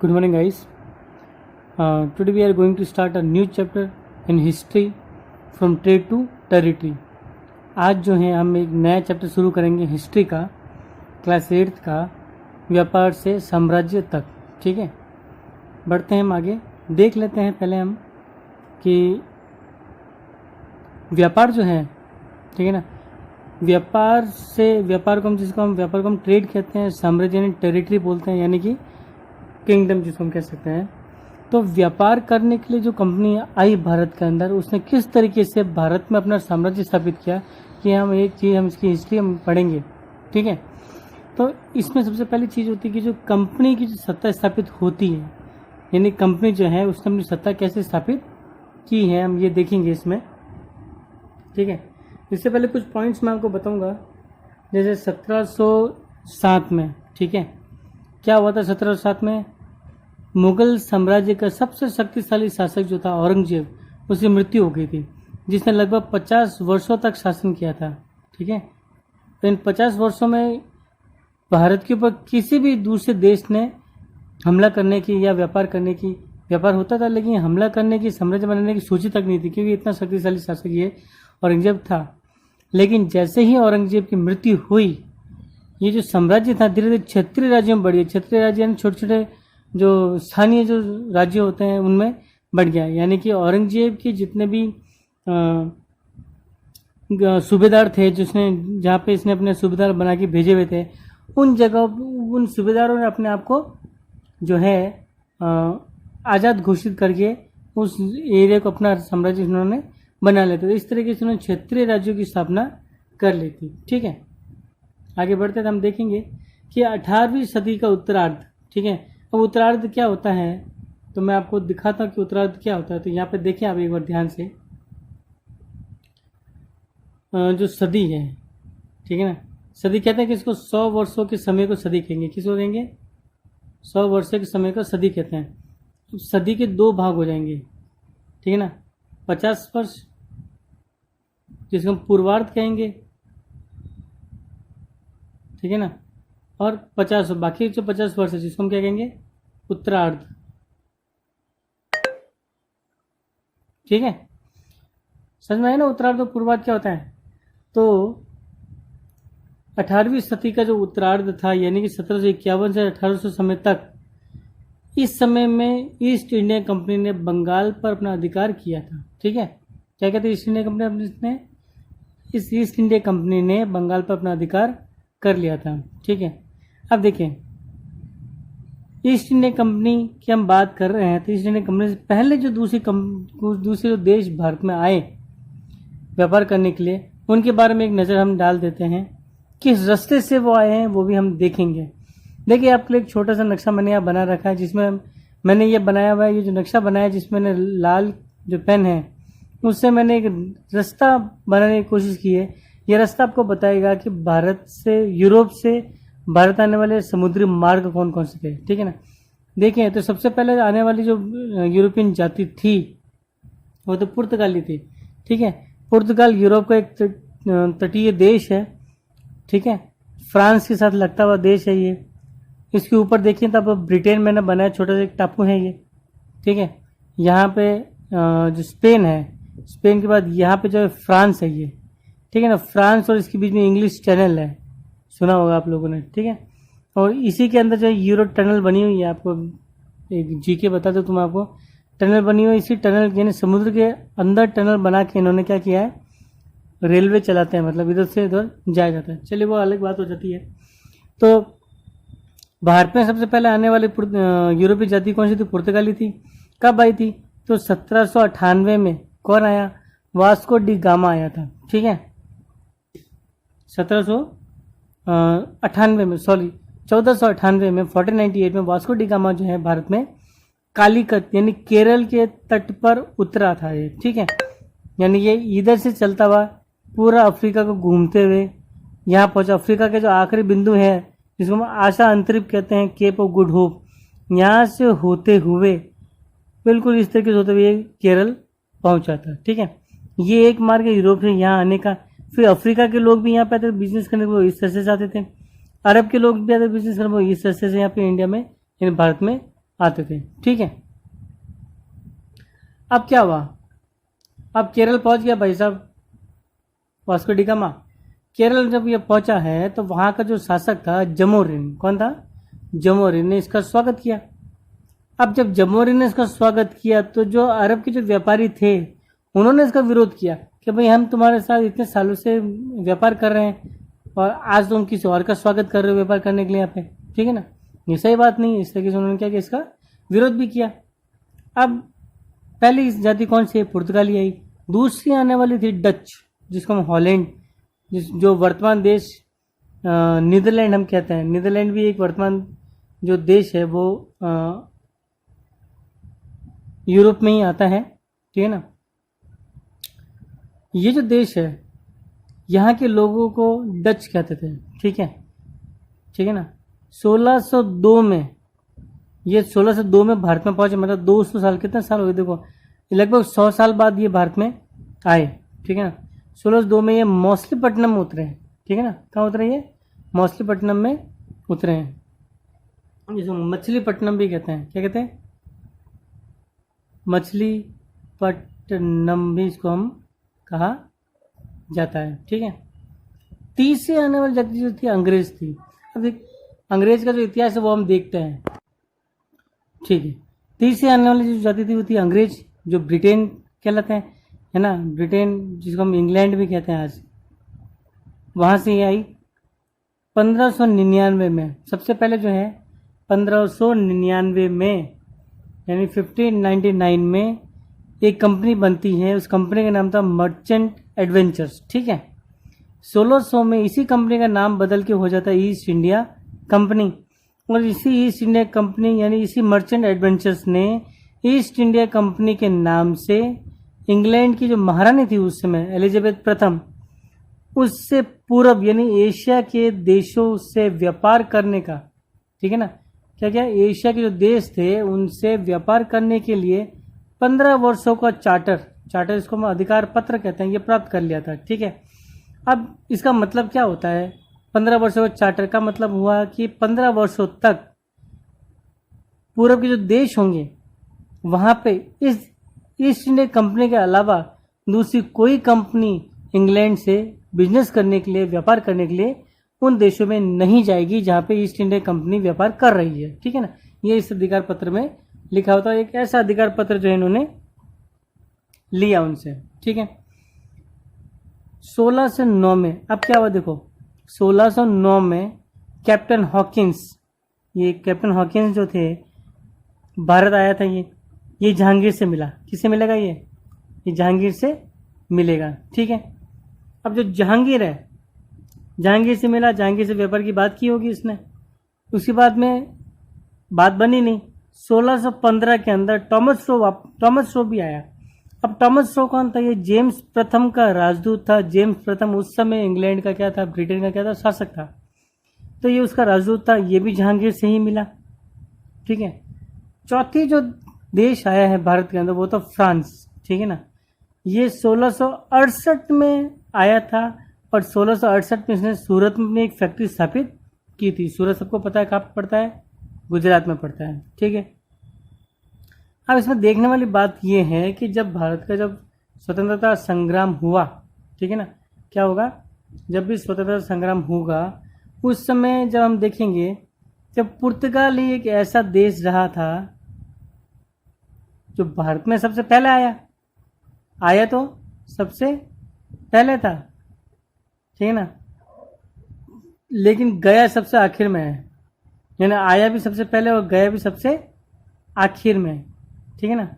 Good morning, guys. Today we are going to start a new chapter in history from trade to territory. आज जो है हम एक नया चैप्टर शुरू करेंगे हिस्ट्री का, क्लास 8 का, व्यापार से साम्राज्य तक. ठीक है, बढ़ते हैं हम आगे. देख लेते हैं पहले हम कि व्यापार जो है, ठीक है ना, व्यापार को हम ट्रेड कहते हैं, साम्राज्य यानी टेरिटरी बोलते हैं, यानी कि किंगडम जिसको हम कह सकते हैं. तो व्यापार करने के लिए जो कंपनी आई भारत के अंदर, उसने किस तरीके से भारत में अपना साम्राज्य स्थापित किया, कि हम इसकी हिस्ट्री हम पढ़ेंगे. ठीक है, तो इसमें सबसे पहली चीज़ होती है कि जो कंपनी की जो सत्ता स्थापित होती है, यानी कंपनी जो है उसने अपनी सत्ता कैसे स्थापित की है, हम ये देखेंगे इसमें. ठीक है, इससे पहले कुछ पॉइंट्स मैं आपको बताऊंगा. जैसे 1707 में, ठीक है, क्या हुआ था 1707 में? मुगल साम्राज्य का सबसे शक्तिशाली शासक जो था औरंगजेब, उसकी मृत्यु हो गई थी, जिसने लगभग 50 वर्षों तक शासन किया था. ठीक है, तो इन 50 वर्षों में भारत के ऊपर किसी भी दूसरे देश ने हमला करने की या व्यापार होता था, लेकिन हमला करने की, साम्राज्य बनाने की सोची तक नहीं थी, क्योंकि इतना शक्तिशाली शासक ये औरंगजेब था. लेकिन जैसे ही औरंगजेब की मृत्यु हुई, ये जो साम्राज्य था धीरे धीरे क्षेत्रीय राज्यों में बढ़ गया. क्षेत्रीय राज्य यानी छोटे छोटे जो स्थानीय जो राज्य होते हैं उनमें बढ़ गया. यानी कि औरंगजेब के जितने भी सूबेदार थे, जहाँ पे इसने अपने सूबेदार बना के भेजे हुए थे, उन जगहों, उन सूबेदारों ने अपने आप को जो है आज़ाद घोषित करके उस एरिया को अपना साम्राज्य उन्होंने बना लेते. तो इस तरीके से उन्होंने क्षेत्रीय राज्यों की स्थापना कर ली थी. ठीक है, आगे बढ़ते तो हम देखेंगे कि 18वीं सदी का उत्तरार्ध. ठीक है, अब उत्तरार्ध क्या होता है, तो मैं आपको दिखाता हूँ कि उत्तरार्ध क्या होता है. तो यहाँ पे देखें आप एक बार ध्यान से, जो सदी है, ठीक है ना, सदी कहते हैं कि इसको 100 वर्षों के समय को सदी कहेंगे. किसको कहेंगे? 100 वर्षों के समय को सदी कहते हैं. सदी के 2 भाग हो जाएंगे. ठीक है ना, 50 वर्ष जिसको हम पूर्वार्ध कहेंगे, ठीक है ना, और 50, बाकी जो 50 वर्ष है जिसको हम क्या कहेंगे? उत्तरार्ध. ठीक है, समझ में आया ना उत्तरार्ध और पूर्वार्ध क्या होता है? तो 18वीं सदी का जो उत्तरार्ध था, यानी कि 1751 से 1800 समय तक, इस समय में ईस्ट इंडिया कंपनी ने बंगाल पर अपना अधिकार किया था. ठीक है, क्या कहते हैं ईस्ट इंडिया कंपनी ने? इस ईस्ट इंडिया कंपनी ने बंगाल पर अपना अधिकार कर लिया था. ठीक है, अब देखें, ईस्ट इंडिया कंपनी की हम बात कर रहे हैं, तो ईस्ट इंडिया कंपनी से पहले जो दूसरे जो देश भारत में आए व्यापार करने के लिए, उनके बारे में एक नज़र हम डाल देते हैं. किस रास्ते से वो आए हैं वो भी हम देखेंगे. देखिए, आपके लिए एक छोटा सा नक्शा मैंने यहाँ बना रखा है, जिसमें मैंने ये बनाया हुआ है, ये जो नक्शा बनाया है, जिसमें मैंने लाल जो पेन है उससे मैंने एक रास्ता बनाने की कोशिश की है. यह रास्ता आपको बताएगा कि भारत से, यूरोप से भारत आने वाले समुद्री मार्ग कौन कौन से थे. ठीक है ना, देखें तो सबसे पहले आने वाली जो यूरोपियन जाति थी वो तो पुर्तगाली थी. ठीक है, पुर्तगाल यूरोप का एक तटीय देश है. ठीक है, फ्रांस के साथ लगता हुआ देश है ये. इसके ऊपर देखिए तो अब ब्रिटेन मैंने बनाया, छोटा सा एक टापू है ये. ठीक है, यहाँ पे जो स्पेन है, स्पेन के बाद यहाँ पे जो है फ्रांस है ये. ठीक है ना, फ्रांस और इसके बीच में इंग्लिश चैनल है, सुना होगा आप लोगों ने. ठीक है, और इसी के अंदर जो है यूरो टनल बनी हुई है. आपको एक जीके बता दो तुम, आपको टनल बनी हुई. इसी टनल यानी समुद्र के अंदर टनल बना के इन्होंने क्या किया है, रेलवे चलाते हैं, मतलब इधर से उधर जाया जाता है. चलिए, वो अलग बात हो जाती है. तो भारत में सबसे पहले आने वाली यूरोपीय जाति कौन सी थी? पुर्तगाली थी. कब आई थी? तो 1798 में. कौन आया? वास्को डी गामा आया था. ठीक है, 1498 में 1498 में वास्को डी गामा जो है भारत में कालीकत यानी केरल के तट पर उतरा था ये. ठीक है, यानी ये इधर से चलता हुआ पूरा अफ्रीका को घूमते हुए यहाँ पहुंचा. अफ्रीका के जो आखिरी बिंदु है, जिसको हम आशा अंतरिक्ष कहते हैं, केप ऑफ गुड होप, यहाँ से होते हुए बिल्कुल इस तरीके से होते हुए केरल पहुंचा था. ठीक है, ये एक मार्ग है यूरोप से यहाँ आने का. फिर अफ्रीका के लोग भी यहाँ पे आते थे बिजनेस करने, वो इस रास्ते से आते थे. अरब के लोग भी आते बिजनेस करने, वो इस रास्ते से यहाँ पे इंडिया में, यानी भारत में आते थे। ठीक है, अब क्या हुआ, अब केरल पहुंच गया भाई साहब वास्को डी गामा। केरल जब ये पहुंचा है तो वहां का जो शासक था जमोरिन, कौन था, जमोरिन ने इसका स्वागत किया। अब जब जमोरिन ने इसका स्वागत किया तो जो अरब के जो व्यापारी थे उन्होंने इसका विरोध किया कि भाई हम तुम्हारे साथ इतने सालों से व्यापार कर रहे हैं और आज तुम किसी और का स्वागत कर रहे हो व्यापार करने के लिए यहाँ पे, ठीक है ना, ये सही बात नहीं है। इस तरीके से उन्होंने क्या किया, इसका विरोध भी किया। अब पहली जाति कौन सी है, पुर्तगाली आई। दूसरी आने वाली थी डच, जिसको हम हॉलैंड, जो वर्तमान देश नीदरलैंड हम कहते हैं। नीदरलैंड भी एक वर्तमान जो देश है वो यूरोप में ही आता है, ठीक है ना। ये जो देश है यहाँ के लोगों को डच कहते थे, ठीक है ना। 1602 में, ये 1602 में भारत में पहुंचे, मतलब 200 साल, कितने साल हो गए देखो, लगभग 100 साल बाद ये भारत में आए, ठीक है ना। 1602 में ये मछलीपट्टनम में उतरे हैं, ठीक है ना। कहाँ उतरे ये, मछलीपट्टनम में उतरे हैं, जिसको मछलीपट्टनम भी कहते हैं। क्या कहते हैं, मछलीपट्टनम भी इसको हम कहा जाता है, ठीक है। तीसरे आने वाली जाति जो थी अंग्रेज थी। अब अंग्रेज का जो इतिहास है वो हम देखते हैं, ठीक है। तीसरी आने वाली जो जाति थी वो थी अंग्रेज, जो ब्रिटेन कहलाते हैं, है ना, ब्रिटेन जिसको हम इंग्लैंड भी कहते हैं आज, वहाँ से आई 1599 में। सबसे पहले जो है 1599 में, यानी 1599 में एक कंपनी बनती है, उस कंपनी का नाम था मर्चेंट एडवेंचर्स, ठीक है। 1600 में इसी कंपनी का नाम बदल के हो जाता है ईस्ट इंडिया कंपनी, और इसी ईस्ट इंडिया कंपनी यानी इसी मर्चेंट एडवेंचर्स ने ईस्ट इंडिया कंपनी के नाम से इंग्लैंड की जो महारानी थी उस समय, एलिजाबेथ प्रथम, उससे पूर्व यानी एशिया के देशों से व्यापार करने का, ठीक है ना, क्या क्या एशिया के जो देश थे उनसे व्यापार करने के लिए 15 वर्षों का चार्टर इसको हम अधिकार पत्र कहते हैं, ये प्राप्त कर लिया था, ठीक है। अब इसका मतलब क्या होता है, 15 वर्षों का चार्टर का मतलब हुआ कि 15 वर्षों तक पूर्व के जो देश होंगे वहां पे इस ईस्ट इंडिया कंपनी के अलावा दूसरी कोई कंपनी इंग्लैंड से बिजनेस करने के लिए, व्यापार करने के लिए उन देशों में नहीं जाएगी जहां पे ईस्ट इंडिया कंपनी व्यापार कर रही है, ठीक है ना। ये इस अधिकार पत्र में लिखा होता है, एक ऐसा अधिकार पत्र जो इन्होंने लिया उनसे, ठीक है। 16 से 9 में अब क्या हुआ देखो, 1609 में कैप्टन हॉकिंस, ये कैप्टन हॉकिंस जो थे भारत आया था, ये जहांगीर से मिला। किससे मिलेगा, ये जहांगीर से मिलेगा, ठीक है। अब जो जहांगीर है, जहांगीर से मिला, जहांगीर से व्यापार की बात की होगी इसने, उसके बाद में बात बनी नहीं। 1615 के अंदर टॉमस रो भी आया। अब टॉमस रो कौन था, ये जेम्स प्रथम का राजदूत था। जेम्स प्रथम उस समय इंग्लैंड का क्या था, ब्रिटेन का क्या था, शासक था, तो ये उसका राजदूत था, ये भी जहांगीर से ही मिला, ठीक है। चौथी जो देश आया है भारत के अंदर वो तो फ्रांस, ठीक है ना। ये 1668 में आया था और 1668 में इसने सूरत में एक फैक्ट्री स्थापित की थी। सूरत सबको पता है कहाँ पड़ता है, गुजरात में पड़ता है, ठीक है। अब इसमें देखने वाली बात यह है कि जब भारत का जब स्वतंत्रता संग्राम हुआ, ठीक है ना, क्या होगा, जब भी स्वतंत्रता संग्राम होगा उस समय जब हम देखेंगे, जब पुर्तगाल ही एक ऐसा देश रहा था जो भारत में सबसे पहले आया तो सबसे पहले था, ठीक है ना, लेकिन गया सबसे आखिर में है, यानी आया भी सबसे पहले और गया भी सबसे आखिर में, ठीक है ना,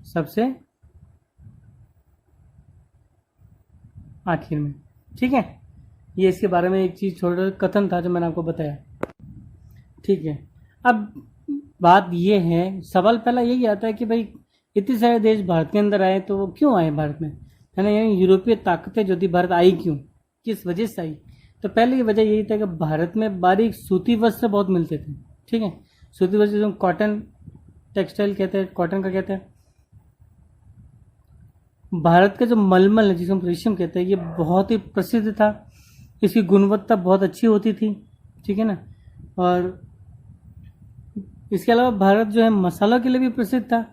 सबसे आखिर में, ठीक है। ये इसके बारे में एक चीज छोटा कथन था जो मैंने आपको बताया, ठीक है। अब बात ये है, सवाल पहला यही आता है कि भाई इतने सारे देश भारत के अंदर आए तो वो क्यों आए भारत में, है ना, यानी यूरोपीय ताकतें जो थी भारत आई क्यों, किस वजह से आई। तो पहली वजह यही था कि भारत में बारीक सूती वस्त्र बहुत मिलते थे, ठीक है। सूती वस्त्र जो कॉटन टेक्सटाइल कहते हैं, कॉटन का कहते हैं। भारत का जो मलमल है जिसको हम रेशम कहते हैं, ये बहुत ही प्रसिद्ध था, इसकी गुणवत्ता बहुत अच्छी होती थी, ठीक है ना। और इसके अलावा भारत जो है मसालों के लिए भी प्रसिद्ध था,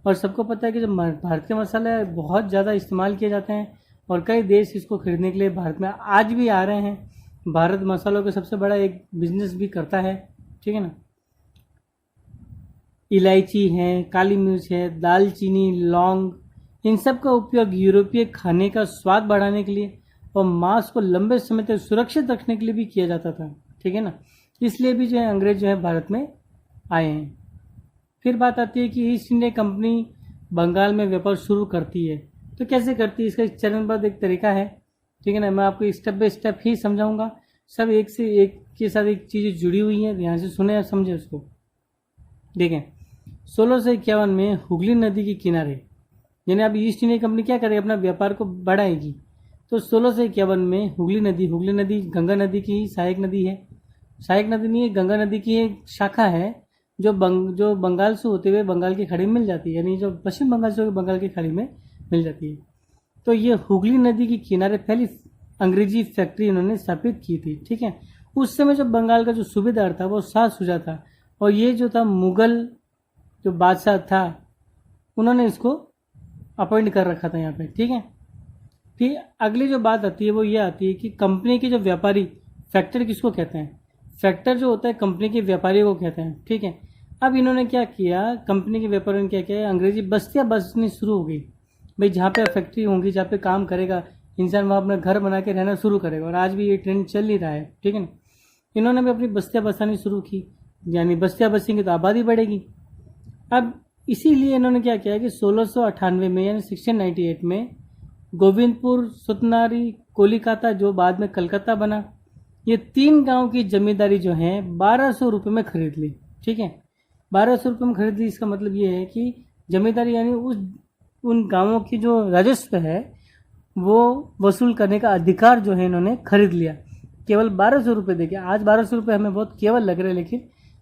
और सबको पता है कि जो भारत के मसाले बहुत ज़्यादा इस्तेमाल किए जाते हैं और कई देश इसको खरीदने के लिए भारत में आज भी आ रहे हैं। भारत मसालों का सबसे बड़ा एक बिजनेस भी करता है, ठीक है ना। इलायची है, काली मिर्च है, दालचीनी, लौंग, इन सब का उपयोग यूरोपीय खाने का स्वाद बढ़ाने के लिए और मांस को लंबे समय तक सुरक्षित रखने के लिए भी किया जाता था, ठीक है ना। इसलिए भी जो है अंग्रेज जो है भारत में आए हैं। फिर बात आती है कि ईस्ट इंडिया कंपनी बंगाल में व्यापार शुरू करती है। तो कैसे करती है, इसका एक चरणबद्ध एक तरीका है, ठीक है ना। मैं आपको स्टेप बाय स्टेप ही समझाऊंगा, सब एक से एक के साथ एक चीज़ें जुड़ी हुई हैं, ध्यान से सुने और समझे उसको। देखें, 1651 में हुगली नदी के किनारे, यानी अब ईस्ट इंडिया कंपनी क्या करेगी, अपना व्यापार को बढ़ाएगी। तो 1651 में हुगली नदी गंगा नदी की सहायक नदी है, सहायक नदी नहीं है, गंगा नदी की एक शाखा है जो बंगाल से होते हुए बंगाल की खाड़ी में मिल जाती है, यानी जो पश्चिम बंगाल से होकर बंगाल की खाड़ी में मिल जाती है। तो ये हुगली नदी के किनारे पहली अंग्रेजी फैक्ट्री उन्होंने स्थापित की थी, ठीक है। उस समय जो बंगाल का जो सूबेदार था वो शाह शुजा था, और ये जो था मुगल जो बादशाह था, उन्होंने इसको अपॉइंट कर रखा था यहाँ पे, ठीक है। फिर अगली जो बात आती है वो ये आती है कि कंपनी के जो व्यापारी, फैक्टर किसको कहते हैं, फैक्टर जो होता है कंपनी के व्यापारी को कहते हैं, ठीक है। अब इन्होंने क्या किया, कंपनी के व्यापारियों ने क्या किया, अंग्रेजी बस्तियाँ बसनी शुरू हो गई। भाई जहाँ पे फैक्ट्री होंगी, जहाँ पे काम करेगा इंसान, वहाँ अपना घर बना के रहना शुरू करेगा, और आज भी ये ट्रेंड चल ही रहा है, ठीक है ना। इन्होंने भी अपनी बस्तियाँ बसानी शुरू की, यानी बस्तियाँ बसेंगी तो आबादी बढ़ेगी। अब इसीलिए इन्होंने क्या किया कि 1698 में यानी 1698 में गोविंदपुर, सुतनारी, कोलिकाता जो बाद में कलकत्ता बना, ये 3 गांव की जमींदारी जो है 1200 रुपये में खरीद ली, ठीक है। 1200 रुपये में खरीद ली, इसका मतलब ये है कि जमींदारी यानी उन गांवों की जो राजस्व है वो वसूल करने का अधिकार जो है इन्होंने खरीद लिया, केवल 1200 रुपये देके। आज 1200 रुपये हमें बहुत केवल लग रहे हैं, लेकिन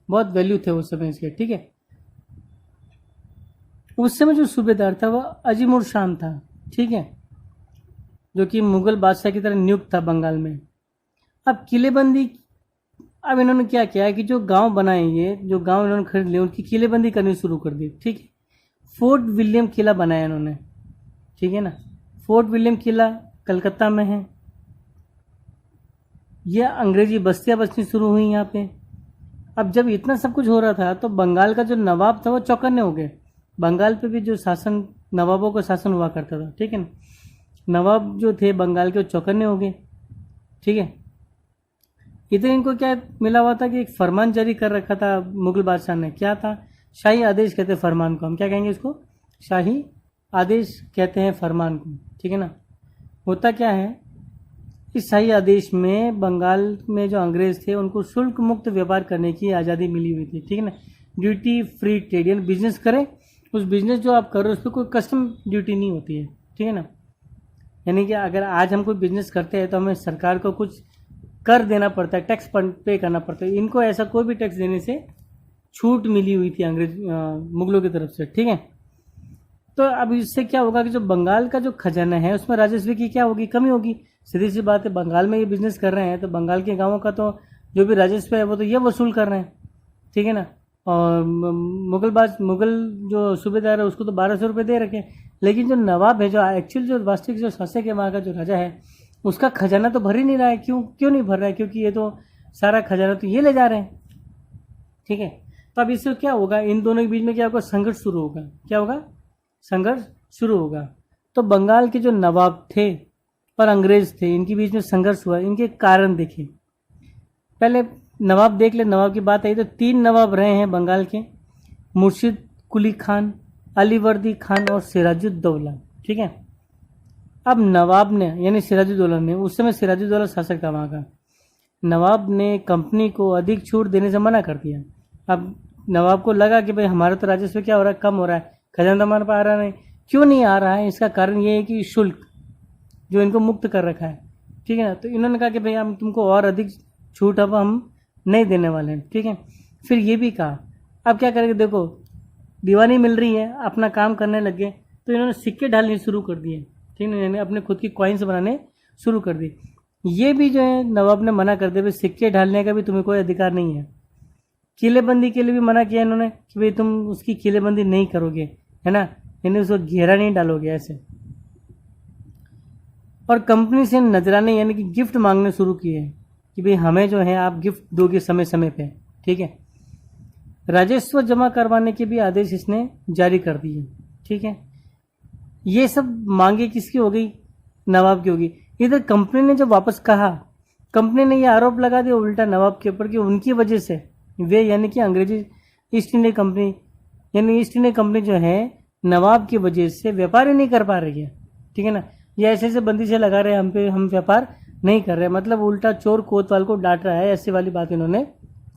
बहुत वैल्यू थे उस समय इसके, ठीक है। उस समय जो सूबेदार था वह अजीमुर शान था, ठीक है, जो कि मुगल बादशाह की तरह नियुक्त था बंगाल में। अब किलेबंदी, अब इन्होंने क्या किया है कि जो गांव बनाएंगे, जो गांव इन्होंने खरीद लिए, उनकी किलेबंदी करनी शुरू कर दी, ठीक है। फोर्ट विलियम किला बनाया इन्होंने, ठीक है ना। फोर्ट विलियम किला कलकत्ता में है। यह अंग्रेजी बस्तियां बसनी शुरू हुई यहाँ पे। अब जब इतना सब कुछ हो रहा था तो बंगाल का जो नवाब था वो चौकन्ने हो गए। बंगाल पे भी जो शासन, नवाबों का शासन हुआ करता था, ठीक है ना, नवाब जो थे बंगाल के वो चौकन्ने हो गए, ठीक है। इधर इनको क्या मिला हुआ था कि एक फरमान जारी कर रखा था मुगल बादशाह ने, क्या था, शाही आदेश कहते हैं फरमान को, हम क्या कहेंगे इसको, शाही आदेश कहते हैं फरमान को, ठीक है ना। होता क्या है, इस शाही आदेश में बंगाल में जो अंग्रेज थे उनको शुल्क मुक्त व्यापार करने की आज़ादी मिली हुई थी, ठीक है ना। ड्यूटी फ्री ट्रेड, यानी बिजनेस करें, उस बिजनेस जो आप कर रहे हो उस पर कोई कस्टम ड्यूटी नहीं होती है, ठीक है ना। यानी कि अगर आज हम कोई बिजनेस करते हैं तो हमें सरकार को कुछ कर देना पड़ता है, टैक्स पे करना पड़ता है। इनको ऐसा कोई भी टैक्स देने से छूट मिली हुई थी अंग्रेज मुगलों की तरफ से, ठीक है। तो अब इससे क्या होगा कि जो बंगाल का जो खजाना है उसमें राजस्व की क्या होगी, कमी होगी। सीधी सी बात है, बंगाल में ये बिजनेस कर रहे हैं तो बंगाल के गाँवों का तो जो भी राजस्व है वो तो ये वसूल कर रहे हैं, ठीक है ना। और मुगल जो सूबेदार है उसको तो 1200 रुपये दे रखे, लेकिन जो नवाब है, जो एक्चुअल जो वास्तविक जो शासक है वहाँ का जो राजा है, उसका खजाना तो भर ही नहीं रहा है। क्यों नहीं भर रहा है, क्योंकि ये तो सारा खजाना तो ये ले जा रहे हैं, ठीक है। तो अब इससे क्या होगा, इन दोनों के बीच में क्या होगा, संघर्ष शुरू होगा। क्या होगा, संघर्ष शुरू होगा। तो बंगाल के जो नवाब थे और अंग्रेज थे, इनके बीच में संघर्ष हुआ। इनके कारण देखें, पहले नवाब देख ले, नवाब की बात आई तो 3 नवाब रहे हैं बंगाल के, मुर्शिद कुली खान, अलीवर्दी खान और सिराजुद्दौला, ठीक है। अब नवाब ने यानी सिराजुद्दौला ने, उस समय सिराजुद्दौला शासक था वहाँ का, नवाब ने कंपनी को अधिक छूट देने से मना कर दिया। अब नवाब को लगा कि भाई हमारा तो राजस्व क्या हो रहा है, कम हो रहा है, खजाना हमारे पास आ रहा नहीं। क्यों नहीं आ रहा है, इसका कारण ये है कि शुल्क जो इनको मुक्त कर रखा है, ठीक है ना। तो इन्होंने कहा कि भाई हम तुमको और अधिक छूट अब हम नहीं देने वाले हैं, ठीक है। फिर ये भी कहा, अब क्या करेंगे, देखो दीवानी मिल रही है, अपना काम करने लग गए, तो इन्होंने सिक्के ढालने शुरू कर दिए, ठीक है, यानी अपने खुद की कॉइन्स बनाने शुरू कर दी। ये भी जो है नवाब ने मना कर दिया, भाई सिक्के ढालने का भी तुम्हें कोई अधिकार नहीं है, किलेबंदी के लिए भी मना किया इन्होंने कि भाई तुम उसकी किलेबंदी नहीं करोगे, है ना, यानी उसको घेरा नहीं डालोगे ऐसे। और कंपनी से नजराने यानी कि गिफ्ट मांगने शुरू किए कि भाई हमें जो है आप गिफ्ट दोगे समय समय पे, ठीक है। राजस्व जमा करवाने के भी आदेश इसने जारी कर दिए, ठीक है। ये सब मांगे किसकी हो गई, नवाब की होगी। इधर कंपनी ने जब वापस कहा, कंपनी ने ये आरोप लगा दिया उल्टा नवाब के ऊपर कि उनकी वजह से वे यानी कि अंग्रेजी ईस्ट इंडिया कंपनी, यानी ईस्ट इंडिया कंपनी जो है नवाब की वजह से व्यापार ही नहीं कर पा रही है, ठीक है ना। ये ऐसे ऐसे बंदिशें लगा रहे हैं हम पे, हम व्यापार नहीं कर रहे, मतलब उल्टा चोर कोतवाल को डांट रहा है, ऐसी वाली बात इन्होंने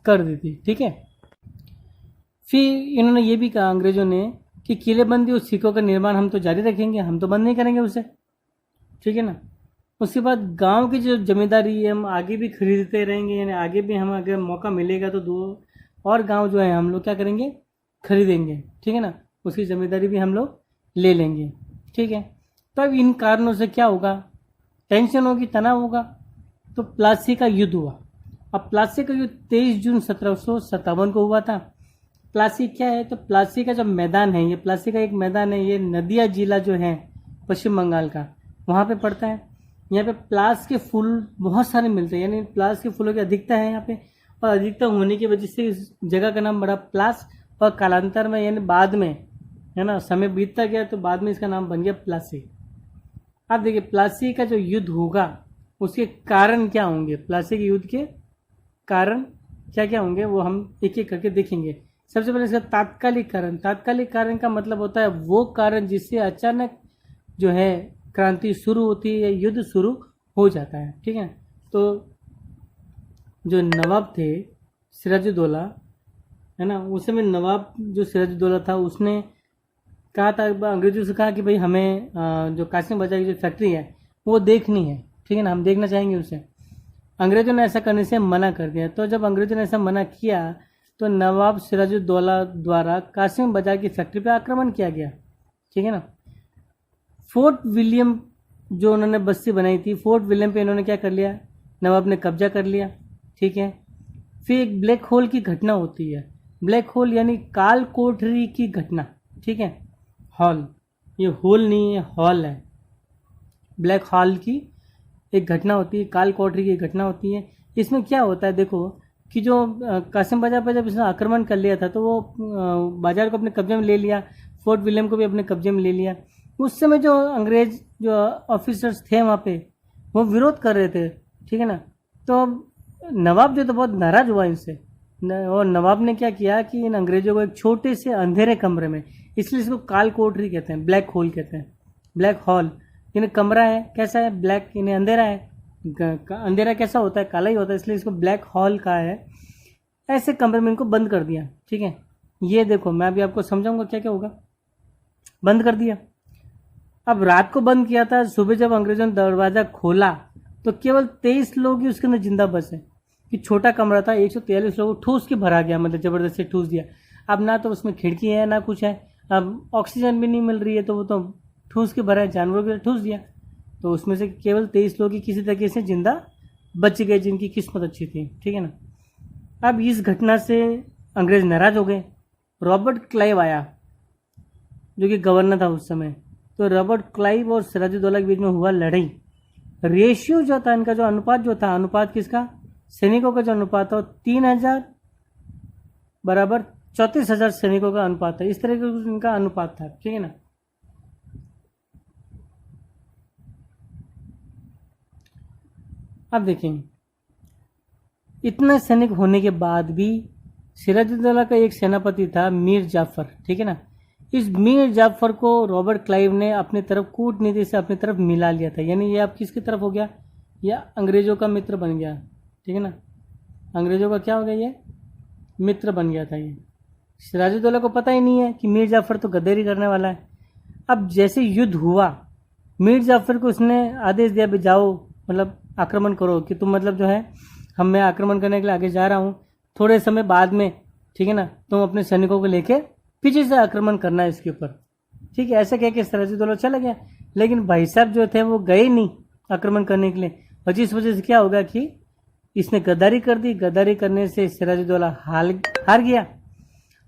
कर दी थी, ठीक है। फिर इन्होंने ये भी कहा अंग्रेजों ने कि किलेबंदी और सिक्कों का निर्माण हम तो जारी रखेंगे, हम तो बंद नहीं करेंगे उसे, ठीक है ना। उसके बाद गांव की जो जमींदारी है हम आगे भी खरीदते रहेंगे, यानी आगे भी हम अगर मौका मिलेगा तो दो और गांव जो है हम लोग क्या करेंगे, खरीदेंगे, ठीक है ना। उसकी जमींदारी भी हम लोग ले लेंगे, ठीक है। तो अब इन कारणों से क्या होगा, टेंशन होगी, तनाव होगा। तो प्लासी का युद्ध हुआ। अब प्लासी का युद्ध 23 जून 1757 को हुआ था। प्लासी क्या है, तो प्लासी का जो मैदान है, ये प्लासी का एक मैदान है, ये नदिया जिला जो है पश्चिम बंगाल का, वहाँ पे पड़ता है। यहाँ पे प्लास के फूल बहुत सारे मिलते हैं, यानी प्लास के फूलों की अधिकता है यहाँ पे, और अधिकता होने की वजह से इस जगह का नाम बड़ा प्लास। और कालांतर में यानी बाद में, है ना, समय बीतता गया तो बाद में इसका नाम बन गया प्लासी। अब देखिए प्लासी का जो युद्ध होगा उसके कारण क्या होंगे, प्लासी के युद्ध के कारण क्या क्या होंगे वो हम एक एक करके देखेंगे। सबसे पहले इसका तात्कालिक कारण। तात्कालिक कारण का मतलब होता है वो कारण जिससे अचानक जो है क्रांति शुरू होती है या युद्ध शुरू हो जाता है, ठीक है। तो जो नवाब थे सिराजुद्दौला, है ना, उस समय नवाब जो सिराजुद्दौला था उसने कहा था, अंग्रेजों से कहा कि भाई हमें जो कासिम बाजार की जो फैक्ट्री है वो देखनी है, ठीक है ना, हम देखना चाहेंगे उसे। अंग्रेजों ने ऐसा करने से मना कर दिया। तो जब अंग्रेजों ने ऐसा मना किया तो नवाब सिराजुद्दौला द्वारा कासिम बाजार की फैक्ट्री पर आक्रमण किया गया, ठीक है ना। फोर्ट विलियम जो उन्होंने बस्ती बनाई थी, फोर्ट विलियम पे इन्होंने क्या कर लिया, नवाब ने कब्जा कर लिया, ठीक है। फिर एक ब्लैक होल की घटना होती है। ब्लैक होल यानी काल कोठरी की घटना, ठीक है। हॉल, ये होल नहीं है, हॉल है। ब्लैक हॉल की एक घटना होती है, काल कोठरी की घटना होती है। इसमें क्या होता है देखो कि जो कासिम बाजार पर जब इसने आक्रमण कर लिया था तो वो बाजार को अपने कब्जे में ले लिया, फोर्ट विलियम को भी अपने कब्जे में ले लिया। उस समय जो अंग्रेज जो ऑफिसर्स थे वहाँ पे वो विरोध कर रहे थे, ठीक है ना। तो नवाब जो तो बहुत नाराज हुआ इनसे, और नवाब ने क्या किया कि इन अंग्रेजों को एक छोटे से अंधेरे कमरे में, इसलिए इसको काल कोठरी कहते हैं, ब्लैक होल कहते हैं, ब्लैक हॉल। इन्हें कमरा है कैसा है, ब्लैक, इन्हें अंधेरा है, अंधेरा कैसा होता है, काला ही होता है, इसलिए इसको ब्लैक हॉल का है। ऐसे कमरे में इनको बंद कर दिया, ठीक है। ये देखो मैं अभी आपको समझाऊंगा क्या क्या होगा। बंद कर दिया। अब रात को बंद किया था, सुबह जब अंग्रेजों ने दरवाजा खोला तो केवल 23 लोग ही उसके अंदर जिंदा बचे। कि छोटा कमरा था, 143 लोग ठूस के भरा गया, मतलब जबरदस्ती ठूस दिया। अब ना तो उसमें खिड़की है ना कुछ है, अब ऑक्सीजन भी नहीं मिल रही है, तो वो तो ठूस के भरा है, जानवरों के ठूस दिया। तो उसमें से केवल 23 लोग ही किसी तरीके से जिंदा बच गए, जिनकी किस्मत अच्छी थी, ठीक है ना। अब इस घटना से अंग्रेज नाराज हो गए। रॉबर्ट क्लाइव आया जो कि गवर्नर था उस समय। तो रॉबर्ट क्लाइव और सिराजुद्दौला के बीच में हुआ लड़ाई। रेशियो जो था इनका, जो अनुपात जो था, अनुपात किसका, सैनिकों का जो अनुपात था 3000 बराबर 34,000 सैनिकों का अनुपात था। इस तरह का इनका अनुपात था, ठीक है ना। अब देखें, इतना सैनिक होने के बाद भी सिराजुद्दौला का एक सेनापति था मीर जाफर, ठीक है ना। इस मीर जाफर को रॉबर्ट क्लाइव ने अपनी तरफ कूटनीति से अपनी तरफ मिला लिया था, यानी ये अब किसकी तरफ हो गया, या अंग्रेजों का मित्र बन गया, ठीक है ना। अंग्रेजों का क्या हो गया, ये मित्र बन गया था। ये सिराजुद्दौला को पता ही नहीं है कि मीर जाफर तो गद्दारी करने वाला है। अब जैसे युद्ध हुआ, मीर जाफर को उसने आदेश दिया भी जाओ, मतलब आक्रमण करो, कि तुम मतलब जो है मैं आक्रमण करने के लिए आगे जा रहा हूँ, थोड़े समय बाद में, ठीक है ना, तुम अपने सैनिकों को लेके पीछे से आक्रमण करना है इसके ऊपर, ठीक है। ऐसे कह के सिराजुद्दौला चला गया, लेकिन भाई साहब जो थे वो गए नहीं आक्रमण करने के लिए, और जिस वजह से क्या होगा कि इसने गद्दारी कर दी। गद्दारी करने से सिराजुद्दौला हार गया।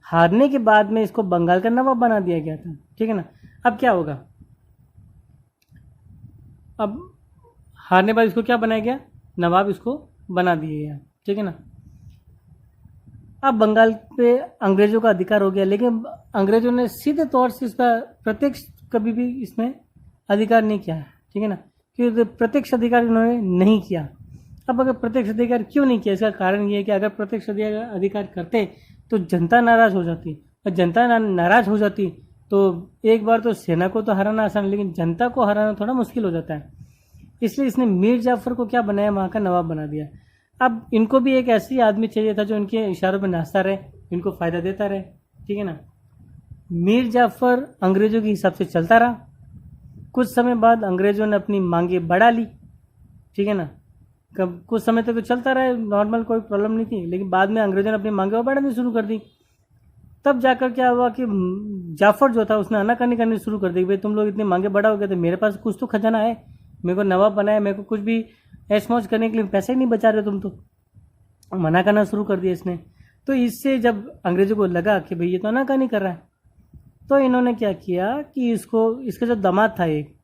हारने के बाद में इसको बंगाल का नवाब बना दिया गया था, ठीक है ना। अब क्या होगा, अब हारने के बाद इसको क्या बनाया गया, नवाब इसको बना दिया गया, ठीक है ना। अब बंगाल पे अंग्रेजों का अधिकार हो गया, लेकिन अंग्रेजों ने सीधे तौर से इसका प्रत्यक्ष कभी भी इसमें अधिकार नहीं किया है, ठीक है ना, क्योंकि प्रत्यक्ष अधिकार इन्होंने नहीं किया। अब अगर प्रत्यक्ष अधिकार क्यों नहीं किया, इसका कारण ये है कि अगर प्रत्यक्ष अधिकार करते तो जनता नाराज हो जाती, और जनता नाराज हो जाती तो एक बार तो सेना को तो हराना आसान, लेकिन जनता को हराना थोड़ा मुश्किल हो जाता है। इसलिए इसने मीर जाफर को क्या बनाया, वहाँ का नवाब बना दिया। अब इनको भी एक ऐसी आदमी चाहिए था जो इनके इशारों पर नाचता रहे, इनको फ़ायदा देता रहे, ठीक है ना। मीर जाफर अंग्रेजों के हिसाब से चलता रहा। कुछ समय बाद अंग्रेजों ने अपनी मांगे बढ़ा ली, ठीक है ना। कब कुछ समय तक तो चलता रहा, नॉर्मल, कोई प्रॉब्लम नहीं थी, लेकिन बाद में अंग्रेजों ने अपनी मांगे बढ़ानी शुरू कर दी। तब जाकर क्या हुआ कि जाफर जो था उसने आनाकानी करनी शुरू कर दी, भाई तुम लोग इतनी मांगे बढ़ाओगे तो मेरे पास कुछ तो खजाना है, मेरे को नवाब बनाया, मेरे को कुछ भी ऐश मौज करने के लिए पैसे ही नहीं बचा रहे तुम, तो मना करना शुरू कर दिया इसने। तो इससे जब अंग्रेजों को लगा कि भाई ये तो आनाकानी कर रहा है, तो इन्होंने क्या किया कि इसका जो दामाद था एक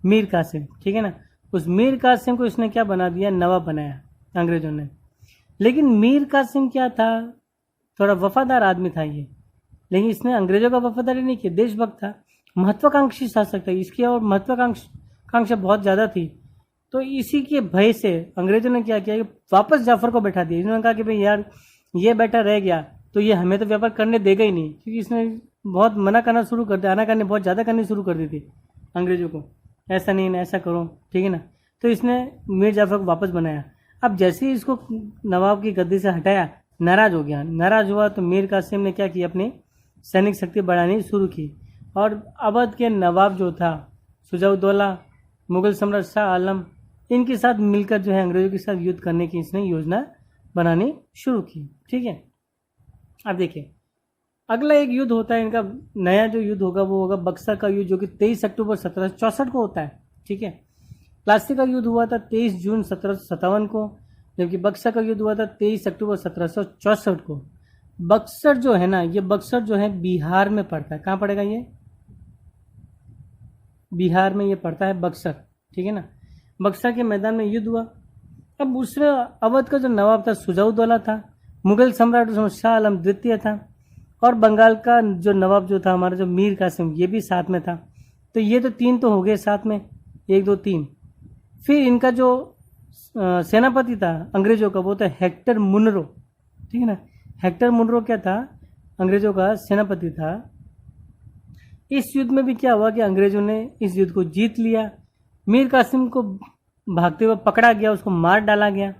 मीर कासिम, ठीक है ना, उस मीर कासिम को इसने क्या बना दिया, नवाब बनाया अंग्रेजों ने। लेकिन मीर कासिम क्या था, थोड़ा वफादार आदमी था ये, लेकिन इसने अंग्रेजों का वफादारी नहीं किया, देशभक्त था, महत्वाकांक्षी शासक था, इसकी और महत्वाकांक्षा बहुत ज़्यादा थी। तो इसी के भय से अंग्रेजों ने क्या किया कि वापस जाफर को बैठा दिया। इन्होंने कहा कि भाई यार ये बेटा रह गया तो ये हमें तो व्यापार करने देगा ही नहीं, क्योंकि इसने बहुत मना करना शुरू कर दिया, आनाकानी बहुत ज़्यादा करनी शुरू कर दी थी अंग्रेजों को, ऐसा नहीं ना ऐसा करो, ठीक है ना। तो इसने मीर जाफर को वापस बनाया। अब जैसे ही इसको नवाब की गद्दी से हटाया, नाराज हो गया, नाराज हुआ तो मीर कासिम ने क्या किया, अपनी सैनिक शक्ति बढ़ानी शुरू की। और अवध के नवाब जो था शुजाउद्दौला, मुगल सम्राट शाह आलम, इनके साथ मिलकर जो है अंग्रेजों के साथ युद्ध करने की इसने योजना बनानी शुरू की, ठीक है। अब देखिए अगला एक युद्ध होता है इनका, नया जो युद्ध होगा वो होगा बक्सर का युद्ध, जो कि 23 अक्टूबर 1764 को होता है, ठीक है। प्लासी का युद्ध हुआ था 23 जून 1757 को, जबकि बक्सर का युद्ध हुआ था 23 अक्टूबर 1764 को। बक्सर जो है ना, ये बक्सर जो है बिहार में पड़ता है। कहाँ पड़ेगा ये, बिहार में ये पड़ता है बक्सर, ठीक है ना। बक्सर के मैदान में युद्ध हुआ। अब उसमें अवध का जो नवाब था शुजाउद्दौला था, मुगल सम्राट उसमें शाह आलम द्वितीय था, और बंगाल का जो नवाब जो था हमारा जो मीर कासिम, ये भी साथ में था। तो ये तो तीन तो हो गए साथ में, 1 2 3। फिर इनका जो सेनापति था अंग्रेजों का, वो था हेक्टर मुनरो, ठीक है ना। हेक्टर मुनरो क्या था, अंग्रेजों का सेनापति था। इस युद्ध में भी क्या हुआ कि अंग्रेजों ने इस युद्ध को जीत लिया। मीर कासिम को भागते हुए पकड़ा गया, उसको मार डाला गया।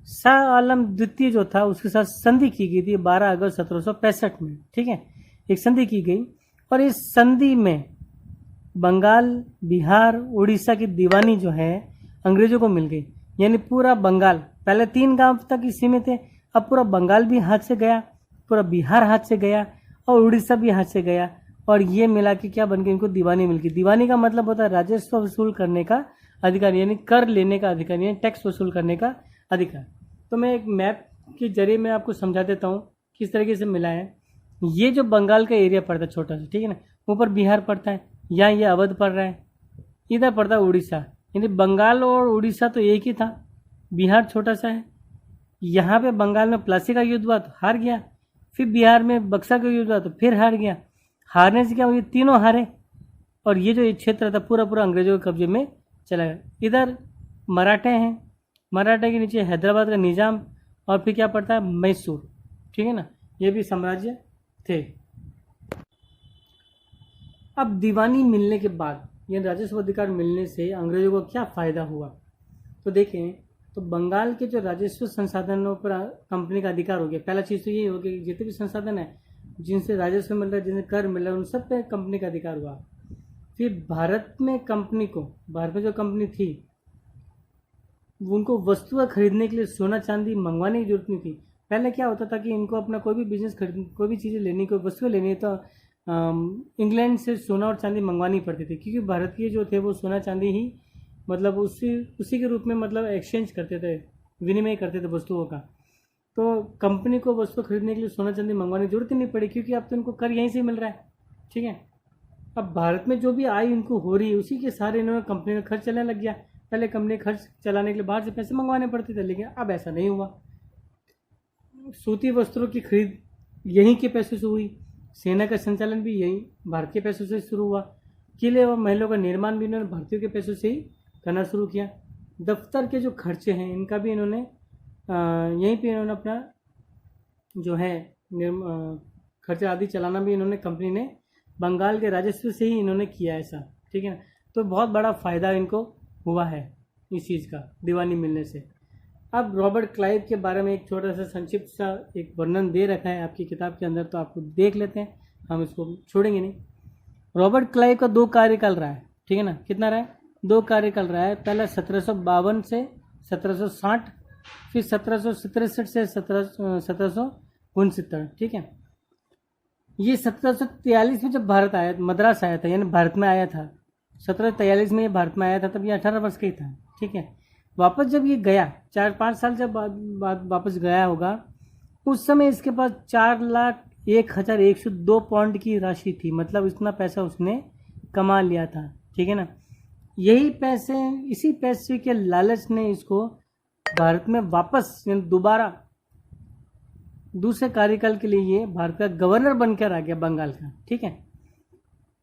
शाह आलम द्वितीय जो था उसके साथ संधि की गई थी 12 अगस्त 1765 में, ठीक है, एक संधि की गई। और इस संधि में बंगाल, बिहार, उड़ीसा की दीवानी जो है अंग्रेजों को मिल गई, यानी पूरा बंगाल, पहले 3 गांव तक इसी में थे, अब पूरा बंगाल भी हाथ से गया, पूरा बिहार हाथ से गया, और उड़ीसा भी हाथ से गया। और ये मिला कि क्या बन गई, इनको दीवानी मिल गई। दीवानी का मतलब होता है राजस्व वसूल करने का अधिकार, यानी कर लेने का अधिकार, यानी टैक्स वसूल करने का अधिकार। तो मैं एक मैप के जरिए मैं आपको समझा देता हूँ किस तरीके से मिला है। ये जो बंगाल का एरिया पड़ता है छोटा सा, ठीक है ना, ऊपर बिहार पड़ता है, यहाँ ये अवध पड़ रहा है, इधर पड़ता है उड़ीसा, यानी बंगाल और उड़ीसा तो एक ही था, बिहार छोटा सा है। यहाँ पे बंगाल में प्लासी का युद्ध हुआ तो हार गया, फिर बिहार में बक्सर का युद्ध हुआ तो फिर हार गया। हारने से क्या हुआ, ये तीनों हारे, और ये जो क्षेत्र था पूरा पूरा अंग्रेजों के कब्जे में चला गया। इधर मराठे हैं, मराठे के नीचे हैदराबाद का निज़ाम, और फिर क्या पड़ता है, मैसूर, ठीक है ना, ये भी साम्राज्य थे। अब दीवानी मिलने के बाद, ये राजस्व अधिकार मिलने से अंग्रेजों को क्या फ़ायदा हुआ, तो देखें तो बंगाल के जो राजस्व संसाधनों पर कंपनी का अधिकार हो गया। पहला चीज़ तो ये हो गया कि जितने भी संसाधन है जिनसे राजस्व मिल रहा है, जिनसे कर मिल रहा है, उन सब पे कंपनी का अधिकार हुआ। फिर भारत में कंपनी को, भारत में जो कंपनी थी उनको वस्तुएं खरीदने के लिए सोना चांदी मंगवाने की जरूरत नहीं थी। पहले क्या होता था कि इनको अपना कोई भी बिजनेस खरीद, कोई भी चीज़ें लेनी, कोई वस्तुएं लेनी है तो इंग्लैंड से सोना और चांदी मंगवानी पड़ती थी, क्योंकि भारतीय जो थे वो सोना चांदी ही मतलब उसी के रूप में मतलब एक्सचेंज करते थे विनिमय करते थे वस्तुओं का। तो कंपनी को वस्तु खरीदने के लिए सोना चांदी मंगवाने की जरूरत ही नहीं पड़ी, क्योंकि अब तो इनको कर यहीं से मिल रहा है। ठीक है, अब भारत में जो भी आय इनको हो रही है उसी के सारे इन्होंने कंपनी का खर्च चलने लग गया। पहले कंपनी खर्च चलाने के लिए बाहर से पैसे मंगवाने पड़ते थे, लेकिन अब ऐसा नहीं हुआ। सूती वस्त्रों की खरीद यहीं के पैसों से हुई, सेना का संचालन भी यही भारत के पैसों से शुरू हुआ, किले और महलों का निर्माण भी इन्होंने भारतीयों के पैसों से ही करना शुरू किया। दफ्तर के जो खर्चे हैं इनका भी इन्होंने यहीं पे इन्होंने अपना जो है खर्चा आदि चलाना भी इन्होंने कंपनी ने बंगाल के राजस्व से ही इन्होंने किया ऐसा। ठीक है ना, तो बहुत बड़ा फ़ायदा इनको हुआ है इस चीज़ का दीवानी मिलने से। अब रॉबर्ट क्लाइव के बारे में एक छोटा सा संक्षिप्त सा एक वर्णन दे रखा है आपकी किताब के अंदर, तो आपको देख लेते हैं, हम इसको छोड़ेंगे नहीं। रॉबर्ट क्लाइव का 2 कार्यकाल रहा है। ठीक है ना, कितना रहा है? 2 कार्यकाल रहा है। पहला 1752 से 1760, फिर 1763 से 1769। ठीक है, ये 1743 में जब भारत आया, मद्रास आया था, यानी भारत में आया था 1743 में ये भारत में आया था, तब ये 18 वर्ष का ही था। ठीक है, वापस जब ये गया 4-5 साल जब बाद वापस गया होगा, उस समय इसके पास 4,01,102 पाउंड की राशि थी। मतलब इतना पैसा उसने कमा लिया था। ठीक है ना, यही पैसे, इसी पैसे के लालच ने इसको भारत में वापस दोबारा दूसरे कार्यकाल के लिए ये भारत का गवर्नर बनकर आ गया बंगाल का। ठीक है,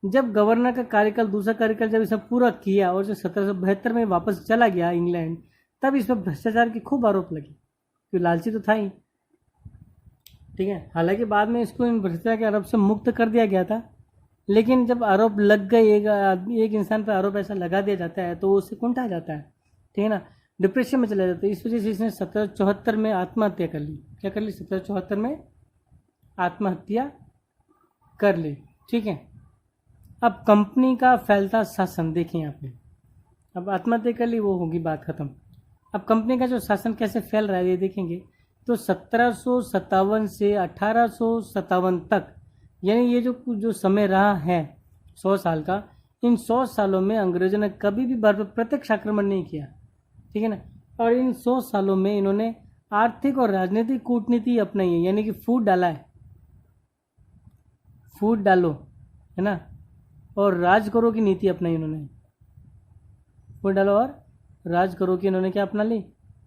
जब गवर्नर का कार्यकाल, दूसरा कार्यकाल जब इसे पूरा किया और जब 1772 में वापस चला गया इंग्लैंड, तब इस पर भ्रष्टाचार की खूब आरोप लगे, क्योंकि लालची तो था ही। ठीक है, हालांकि बाद में इसको इन भ्रष्टाचार के आरोप से मुक्त कर दिया गया था, लेकिन जब आरोप लग गए, एक इंसान पर आरोप ऐसा लगा दिया जाता है तो उससे कुंठा जाता है। ठीक है ना, डिप्रेशन में चला जाता है। इस वजह से इसने 1774 में आत्महत्या कर ली। क्या कर ली? 1774 में आत्महत्या कर ली। ठीक है, अब कंपनी का फैलता शासन देखें यहाँ पे। अब आत्महत्या कर ली, वो होगी बात खत्म। अब कंपनी का जो शासन कैसे फैल रहा है ये देखेंगे तो 1757 से 1857 तक, यानी ये जो समय रहा है 100 साल का, इन 100 सालों में अंग्रेजों ने कभी भी भारत पर प्रत्यक्ष आक्रमण नहीं किया। ठीक है ना, और इन 100 सालों में इन्होंने आर्थिक और राजनीतिक कूटनीति अपनाई है, यानी कि फूट डाला है, फूट डालो, है ना, और राज करो की नीति अपनाई इन्होंने। फूट डालो और राज करो की इन्होंने क्या अपना ली?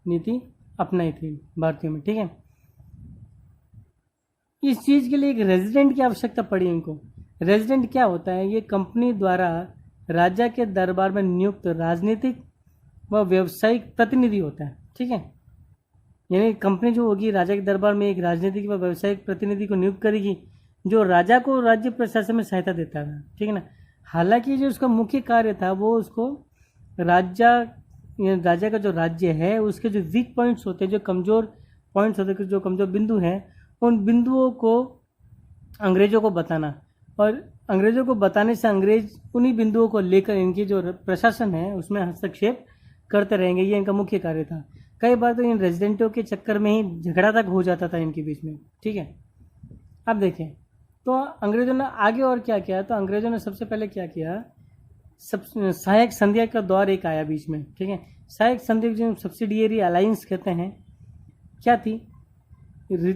नीति अपनाई थी भारतीयों में। ठीक है, इस चीज़ के लिए एक रेजिडेंट की आवश्यकता पड़ी इनको। रेजिडेंट क्या होता है? ये कंपनी द्वारा राजा के दरबार में नियुक्त राजनीतिक व व्यावसायिक प्रतिनिधि होता है। ठीक है, यानी कंपनी जो होगी राजा के दरबार में एक राजनीतिक व व्यावसायिक प्रतिनिधि को नियुक्त करेगी, जो राजा को राज्य प्रशासन में सहायता देता है। ठीक है ना, हालांकि जो उसका मुख्य कार्य था वो उसको राजा का जो राज्य है उसके जो वीक पॉइंट्स होते हैं, जो कमज़ोर पॉइंट्स होते हैं, जो कमज़ोर बिंदु हैं, उन बिंदुओं को अंग्रेज़ों को बताना, और अंग्रेज़ों को बताने से अंग्रेज उन्हीं बिंदुओं को लेकर इनकी जो प्रशासन है उसमें हस्तक्षेप करते रहेंगे। ये इनका मुख्य कार्य था। कई बार तो इन रेजिडेंटों के चक्कर में ही झगड़ा तक हो जाता था इनके बीच में। ठीक है, अब देखें तो अंग्रेज़ों ने आगे और क्या किया। तो अंग्रेज़ों ने सबसे पहले क्या किया, सहायक संधिया का दौर एक आया बीच में। ठीक है, सहायक संधि जो सब्सिडियरी अलायंस कहते हैं, क्या थी?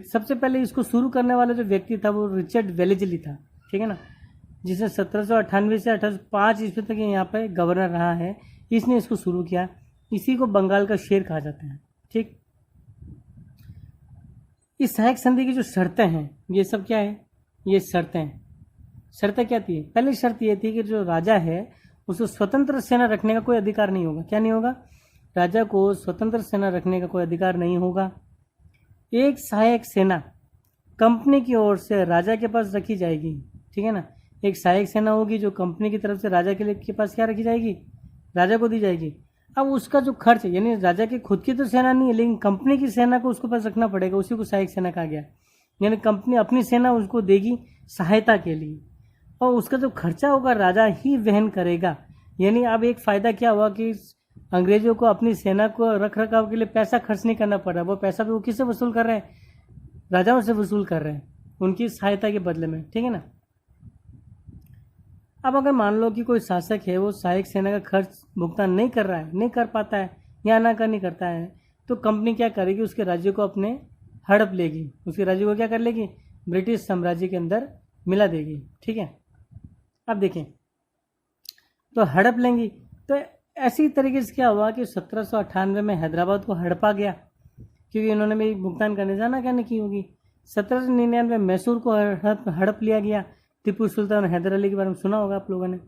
सबसे पहले इसको शुरू करने वाला जो व्यक्ति था वो रिचर्ड वेलेजली था। ठीक है ना, जिसे 1798 से 1805 ईस्वी तक यहाँ पे गवर्नर रहा है। इसने इसको शुरू किया। इसी को बंगाल का शेर कहा जाता है। ठीक, इस सहायक संधि की जो शर्तें हैं ये सब क्या है? ये शर्तें क्या थी? पहली शर्त ये थी कि जो राजा है उसको स्वतंत्र सेना रखने का कोई अधिकार नहीं होगा। क्या नहीं होगा? राजा को स्वतंत्र सेना रखने का कोई अधिकार नहीं होगा। एक सहायक सेना कंपनी की ओर से राजा के पास रखी जाएगी। ठीक है ना, एक सहायक सेना होगी जो कंपनी की तरफ से राजा के पास क्या रखी जाएगी? राजा को दी जाएगी। अब उसका जो खर्च है, यानी राजा की खुद की तो सेना नहीं है, लेकिन कंपनी की सेना को उसके पास रखना पड़ेगा, उसी को सहायक सेना कहा गया। यानी कंपनी अपनी सेना उसको देगी सहायता के लिए, और उसका जो खर्चा होगा राजा ही वहन करेगा। यानी अब एक फ़ायदा क्या हुआ कि अंग्रेजों को अपनी सेना को रख रखाव के लिए पैसा खर्च नहीं करना पड़ रहा। वो पैसा भी वो किससे वसूल कर रहे हैं? राजाओं से वसूल कर रहे हैं, उनकी सहायता के बदले में। ठीक है ना, अब अगर मान लो कि कोई शासक है वो सहायक सेना का खर्च भुगतान नहीं कर रहा है, नहीं कर पाता है या आनाकानी करता है, तो कंपनी क्या करेगी, उसके राज्य को अपने हड़प लेगी, उसके राज्य को क्या कर लेगी, ब्रिटिश साम्राज्य के अंदर मिला देगी। ठीक है, अब देखें तो हड़प लेंगी। तो ऐसी तरीके से क्या हुआ कि 1798 में हैदराबाद को हड़पा गया, क्योंकि इन्होंने भी भुगतान करने जाना क्या नहीं की होगी। 1799 में मैसूर को हड़प लिया गया। टीपू सुल्तान हैदर अली के बारे में सुना होगा आप लोगों ने।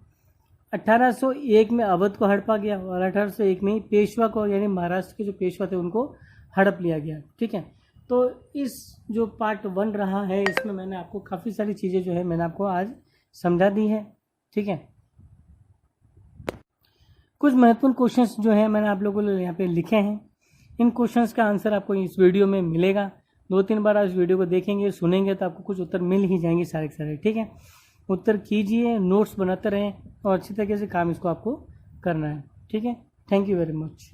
1801 में अवध को हड़पा गया और 1801 में ही पेशवा को, यानी महाराष्ट्र के जो पेशवा थे उनको हड़प लिया गया। ठीक है, तो इस जो पार्ट 1 रहा है इसमें मैंने आपको काफ़ी सारी चीज़ें जो है मैंने आपको आज समझा दी है। ठीक है, कुछ महत्वपूर्ण क्वेश्चंस जो है मैंने आप लोगों को यहाँ पे लिखे हैं। इन क्वेश्चंस का आंसर आपको इस वीडियो में मिलेगा। 2-3 बार आप इस वीडियो को देखेंगे, सुनेंगे तो आपको कुछ उत्तर मिल ही जाएंगे सारे के सारे। ठीक है, उत्तर कीजिए, नोट्स बनाते रहें और अच्छी तरीके से काम इसको आपको करना है। ठीक है, थैंक यू वेरी मच।